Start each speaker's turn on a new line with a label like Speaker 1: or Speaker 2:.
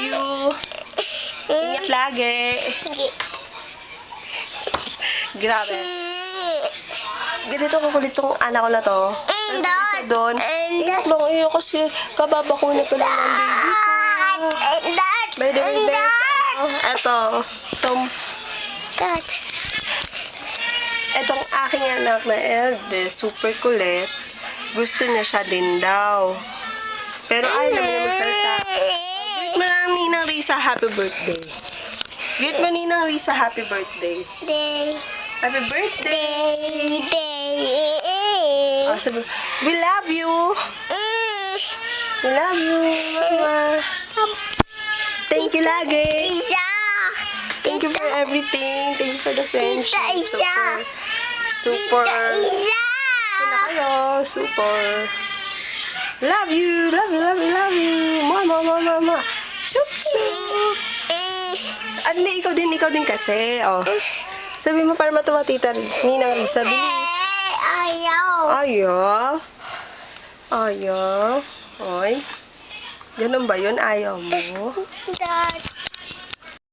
Speaker 1: you. Ingat lagi. Grabe. Ganito kukulit tong anak ko na to. Tapos isa doon, iyak lang iyo kasi kababa ko na pala ng baby ko. By the way, best, eto, etong aking anak na eldest, super kulit, gusto niya siya din daw. Pero ayaw naman niya magsalita. Greet mo lang Ninang Risa, happy birthday. Greet mo Ninang Risa, happy birthday. Happy birthday! Oh, sabi, we love you! We love you, Mama. Thank you lagi. Thank you for everything. Thank you for the friendship. Super. Gusto na kayo. Super. Love you. Love you, love you, love you. Mama. Chup, chup. Ano, ikaw din kasi. Oh. Sabi mo para matuwa tita Ninang Risa. Bilis. Ayaw. Oy. Ganun ba yun? Ayaw mo?